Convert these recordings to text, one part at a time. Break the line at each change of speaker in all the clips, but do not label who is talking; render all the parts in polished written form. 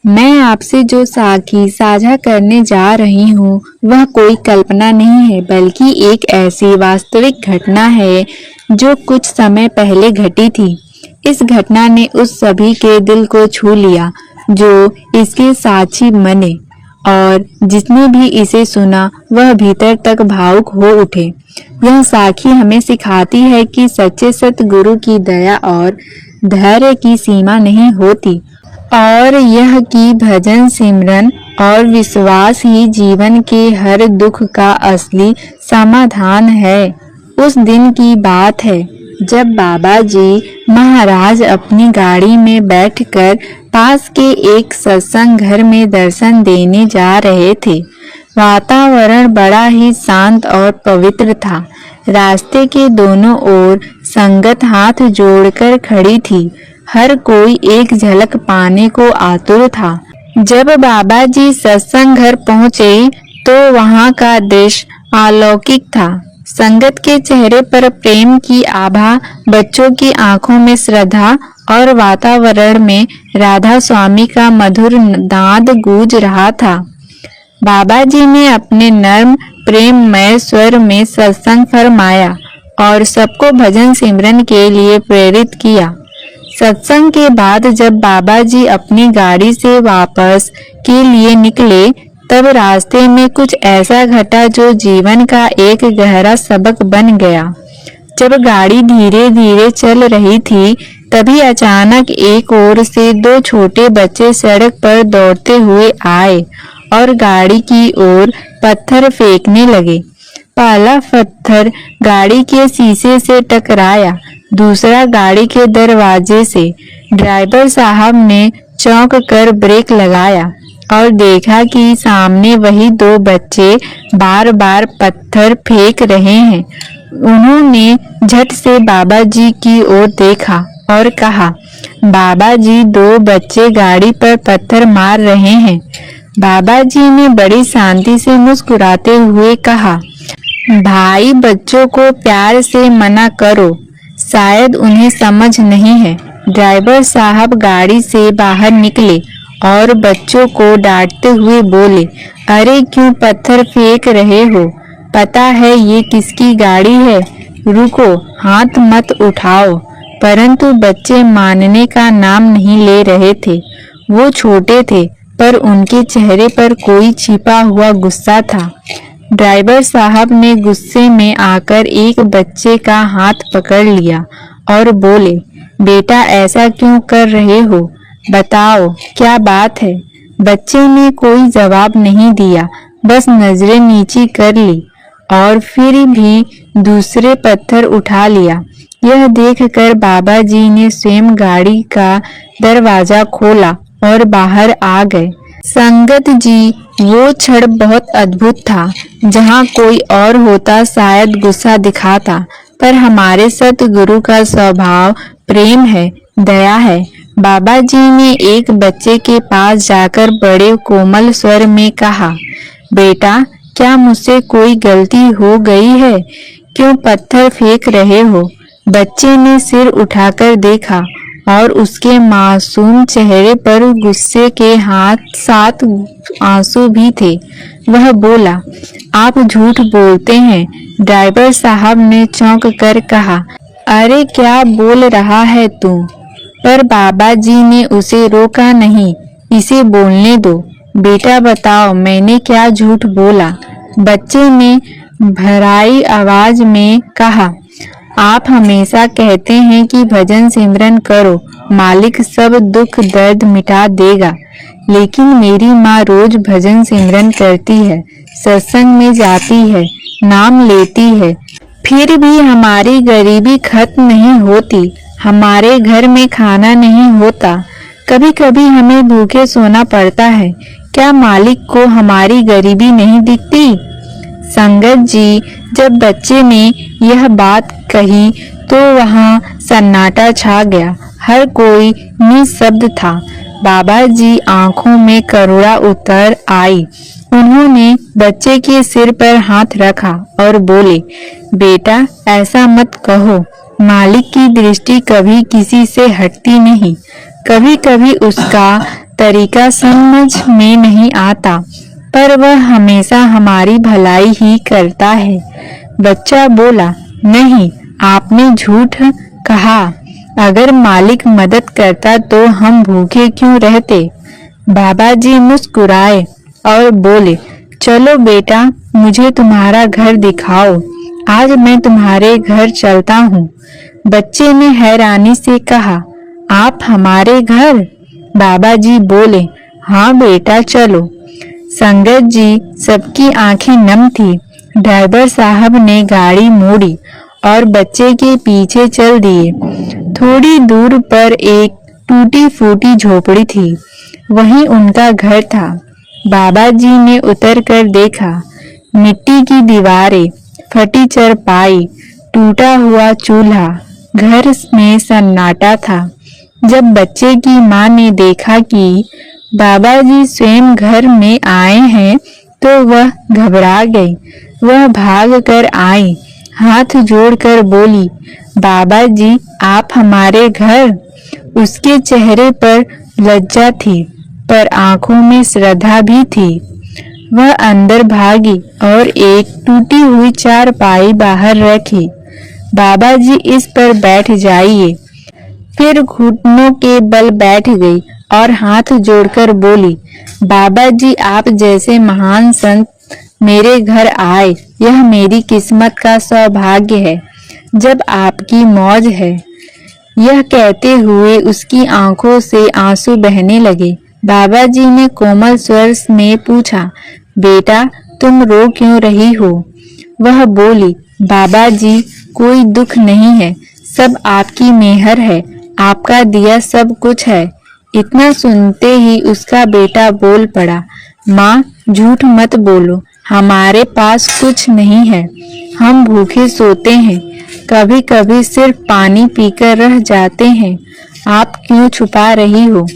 मैं आपसे जो साखी साझा करने जा रही हूँ वह कोई कल्पना नहीं है, बल्कि एक ऐसी वास्तविक घटना है जो कुछ समय पहले घटी थी। इस घटना ने उस सभी के दिल को छू लिया जो इसके साक्षी बने, और जिसने भी इसे सुना वह भीतर तक भावुक हो उठे। यह साखी हमें सिखाती है कि सच्चे सतगुरु की दया और धैर्य की सीमा नहीं होती, और यह कि भजन सिमरन और विश्वास ही जीवन के हर दुख का असली समाधान है। उस दिन की बात है जब बाबा जी महाराज अपनी गाड़ी में बैठकर पास के एक सत्संग घर में दर्शन देने जा रहे थे। वातावरण बड़ा ही शांत और पवित्र था। रास्ते के दोनों ओर संगत हाथ जोड़कर खड़ी थी। हर कोई एक झलक पाने को आतुर था। जब बाबा जी सत्संग घर पहुंचे तो वहां का दृश्य अलौकिक था। संगत के चेहरे पर प्रेम की आभा, बच्चों की आंखों में श्रद्धा और वातावरण में राधा स्वामी का मधुर नाद गूंज रहा था। बाबा जी ने अपने नर्म प्रेममय स्वर में सत्संग फरमाया और सबको भजन सिमरन के लिए प्रेरित किया। सत्संग के बाद जब बाबा जी अपनी गाड़ी से वापस के लिए निकले, तब रास्ते में कुछ ऐसा घटा जो जीवन का एक गहरा सबक बन गया। जब गाड़ी धीरे धीरे चल रही थी, तभी अचानक एक ओर से दो छोटे बच्चे सड़क पर दौड़ते हुए आए और गाड़ी की ओर पत्थर फेंकने लगे। पहला पत्थर गाड़ी के शीशे से टकराया, दूसरा गाड़ी के दरवाजे से। ड्राइवर साहब ने चौंक कर ब्रेक लगाया और देखा कि सामने वही दो बच्चे बार बार पत्थर फेंक रहे हैं। उन्होंने झट से बाबा जी की ओर देखा और कहा, बाबा जी, दो बच्चे गाड़ी पर पत्थर मार रहे हैं। बाबा जी ने बड़ी शांति से मुस्कुराते हुए कहा, भाई, बच्चों को प्यार से मना करो, शायद उन्हें समझ नहीं है। ड्राइवर साहब गाड़ी से बाहर निकले और बच्चों को डांटते हुए बोले, अरे क्यों पत्थर फेंक रहे हो? पता है ये किसकी गाड़ी है? रुको, हाथ मत उठाओ। परंतु बच्चे मानने का नाम नहीं ले रहे थे। वो छोटे थे, पर उनके चेहरे पर कोई छिपा हुआ गुस्सा था। ड्राइवर साहब ने गुस्से में आकर एक बच्चे का हाथ पकड़ लिया और बोले, बेटा, ऐसा क्यों कर रहे हो? बताओ, क्या बात है? बच्चे ने कोई जवाब नहीं दिया, बस नजरें नीची कर ली और फिर भी दूसरे पत्थर उठा लिया। यह देखकर बाबा जी ने स्वयं गाड़ी का दरवाजा खोला और बाहर आ गए। संगत जी, वो क्षण बहुत अद्भुत था। जहाँ कोई और होता शायद गुस्सा दिखाता, पर हमारे सतगुरु का स्वभाव प्रेम है, दया है। बाबा जी ने एक बच्चे के पास जाकर बड़े कोमल स्वर में कहा, बेटा, क्या मुझसे कोई गलती हो गई है? क्यों पत्थर फेंक रहे हो? बच्चे ने सिर उठाकर देखा और उसके मासूम चेहरे पर गुस्से के साथ आंसू भी थे। वह बोला, आप झूठ बोलते हैं। ड्राइवर साहब ने चौंक कर कहा, अरे क्या बोल रहा है तू? पर बाबा जी ने उसे रोका नहीं। इसे बोलने दो। बेटा, बताओ, मैंने क्या झूठ बोला? बच्चे ने भराई आवाज में कहा, आप हमेशा कहते हैं कि भजन सिमरन करो, मालिक सब दुख दर्द मिटा देगा। लेकिन मेरी माँ रोज भजन सिमरन करती है, सत्संग में जाती है, नाम लेती है, फिर भी हमारी गरीबी खत्म नहीं होती। हमारे घर में खाना नहीं होता, कभी कभी हमें भूखे सोना पड़ता है। क्या मालिक को हमारी गरीबी नहीं दिखती? संगत जी, जब बच्चे ने यह बात कही तो वहाँ सन्नाटा छा गया। हर कोई निशब्द था। बाबा जी आंखों में करुणा उतर आई। उन्होंने बच्चे के सिर पर हाथ रखा और बोले, बेटा, ऐसा मत कहो। मालिक की दृष्टि कभी किसी से हटती नहीं। कभी कभी उसका तरीका समझ में नहीं आता, पर वह हमेशा हमारी भलाई ही करता है। बच्चा बोला, नहीं, आपने झूठ कहा। अगर मालिक मदद करता तो हम भूखे क्यों रहते। बाबा जी मुस्कुराए और बोले, चलो बेटा, मुझे तुम्हारा घर दिखाओ। आज मैं तुम्हारे घर चलता हूँ। बच्चे ने हैरानी से कहा, आप हमारे घर? बाबा जी बोले, हाँ बेटा, चलो। संगत जी सबकी आंखें नम थी। ड्राइवर साहब ने गाड़ी मोड़ी और बच्चे के पीछे चल दिए। थोड़ी दूर पर एक टूटी फूटी झोपड़ी थी, वहीं उनका घर था। बाबा जी ने उतर कर देखा, मिट्टी की दीवारें, फटी चारपाई, टूटा हुआ चूल्हा, घर में सन्नाटा था। जब बच्चे की माँ ने देखा कि बाबा जी स्वयं घर में आए हैं तो वह घबरा गई। वह भाग कर आई, हाथ जोड़कर बोली, बाबा जी, आप हमारे घर? उसके चेहरे पर लज्जा थी, पर आंखों में श्रद्धा भी थी। वह अंदर भागी और एक टूटी हुई चारपाई बाहर रखी। बाबा जी, इस पर बैठ जाइए। फिर घुटनों के बल बैठ गई और हाथ जोड़कर बोली, बाबा जी, आप जैसे महान संत मेरे घर आए, यह मेरी किस्मत का सौभाग्य है। जब आपकी मौज है। यह कहते हुए उसकी आंखों से आंसू बहने लगे। बाबा जी ने कोमल स्वर में पूछा, बेटा, तुम रो क्यों रही हो? वह बोली, बाबा जी, कोई दुख नहीं है, सब आपकी मेहर है, आपका दिया सब कुछ है। इतना सुनते ही उसका बेटा बोल पड़ा, माँ, झूठ मत बोलो, हमारे पास कुछ नहीं है, हम भूखे सोते हैं, कभी कभी सिर्फ पानी पीकर रह जाते हैं, आप क्यों छुपा रही हो?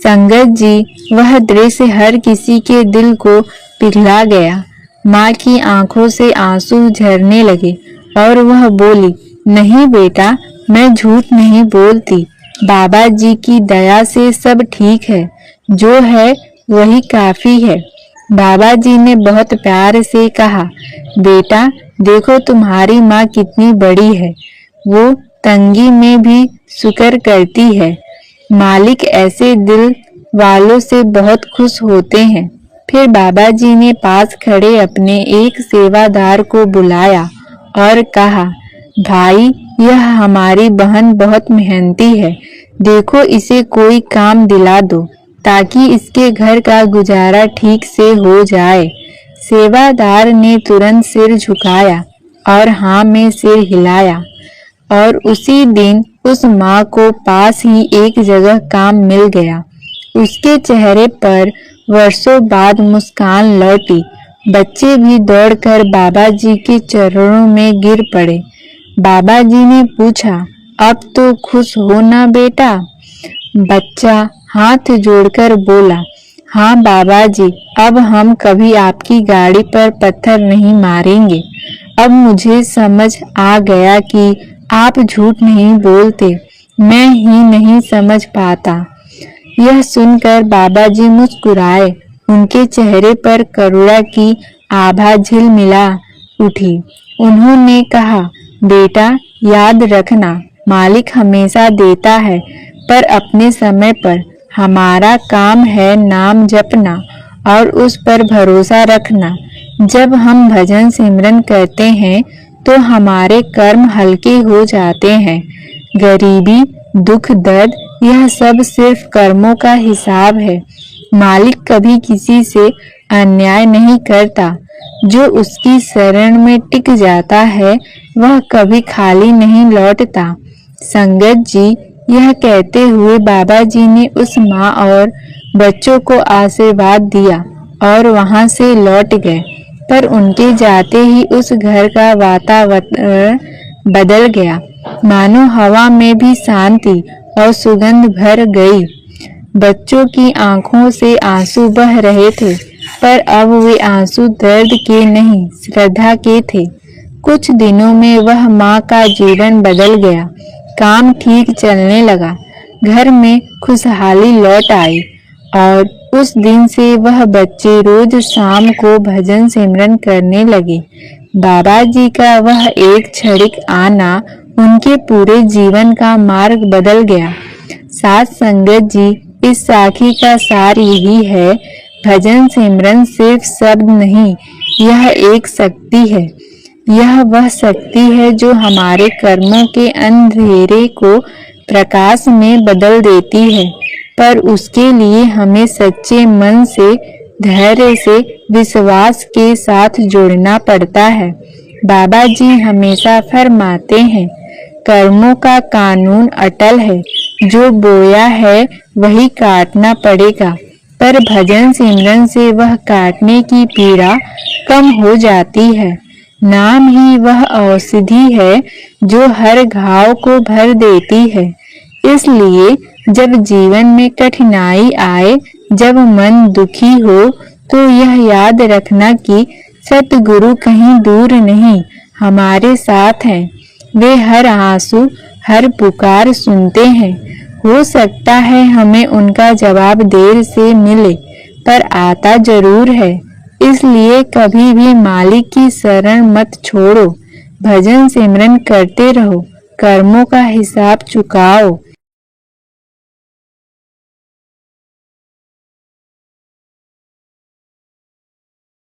संगत जी, वह दृश्य हर किसी के दिल को पिघला गया। माँ की आंखों से आंसू झरने लगे और वह बोली, नहीं बेटा, मैं झूठ नहीं बोलती, बाबा जी की दया से सब ठीक है, जो है वही काफी है। बाबा जी ने बहुत प्यार से कहा, बेटा, देखो तुम्हारी माँ कितनी बड़ी है, वो तंगी में भी शुक्र करती है। मालिक ऐसे दिल वालों से बहुत खुश होते हैं। फिर बाबा जी ने पास खड़े अपने एक सेवादार को बुलाया और कहा, भाई, यह हमारी बहन बहुत मेहनती है, देखो इसे कोई काम दिला दो ताकि इसके घर का गुजारा ठीक से हो जाए। सेवादार ने तुरंत सिर झुकाया और हाँ में सिर हिलाया और उसी दिन उस माँ को पास ही एक जगह काम मिल गया। उसके चेहरे पर वर्षों बाद मुस्कान लौटी। बच्चे भी दौड़कर बाबा जी के चरणों में गिर पड़े। बाबा जी ने पूछा, अब तो खुश हो ना बेटा? बच्चा हाथ जोड़कर बोला, हाँ बाबा जी, अब हम कभी आपकी गाड़ी पर पत्थर नहीं मारेंगे। अब मुझे समझ आ गया कि आप झूठ नहीं बोलते, मैं ही नहीं समझ पाता। यह सुनकर बाबा जी मुस्कुराए। उनके चेहरे पर करुणा की आभा झिलमिला उठी। उन्होंने कहा, बेटा, याद रखना, मालिक हमेशा देता है, पर अपने समय पर। हमारा काम है नाम जपना और उस पर भरोसा रखना। जब हम भजन सिमरन करते हैं तो हमारे कर्म हल्के हो जाते हैं। गरीबी, दुख, दर्द, यह सब सिर्फ कर्मों का हिसाब है। मालिक कभी किसी से अन्याय नहीं करता। जो उसकी शरण में टिक जाता है वह कभी खाली नहीं लौटता। संगत जी, यह कहते हुए बाबा जी ने उस माँ और बच्चों को आशीर्वाद दिया और वहां से लौट गए। पर उनके जाते ही उस घर का वातावरण बदल गया, मानो हवा में भी शांति और सुगंध भर गई। बच्चों की आंखों से आंसू बह रहे थे, पर अब वे आंसू दर्द के नहीं, श्रद्धा के थे। कुछ दिनों में वह माँ का जीवन बदल गया। काम ठीक चलने लगा, घर में खुशहाली लौट आई और उस दिन से वह बच्चे रोज शाम को भजन सिमरन करने लगे। बाबा जी का वह एक क्षणिक आना उनके पूरे जीवन का मार्ग बदल गया। साथ संगत जी, इस साखी का सार यही है, भजन सिमरन सिर्फ शब्द नहीं, यह एक शक्ति है। यह वह शक्ति है जो हमारे कर्मों के अंधेरे को प्रकाश में बदल देती है, पर उसके लिए हमें सच्चे मन से, धैर्य से, विश्वास के साथ जुड़ना पड़ता है। बाबा जी हमेशा फरमाते हैं, कर्मों का कानून अटल है, जो बोया है वही काटना पड़ेगा, पर भजन सिमरन से वह काटने की पीड़ा कम हो जाती है। नाम ही वह औषधि है जो हर घाव को भर देती है। इसलिए जब जीवन में कठिनाई आए, जब मन दुखी हो, तो यह याद रखना कि सतगुरु कहीं दूर नहीं, हमारे साथ हैं। वे हर आंसू, हर पुकार सुनते हैं। हो सकता है हमें उनका जवाब देर से मिले, पर आता जरूर है। इसलिए कभी भी मालिक की शरण मत छोड़ो, भजन सिमरन करते रहो, कर्मों का हिसाब चुकाओ,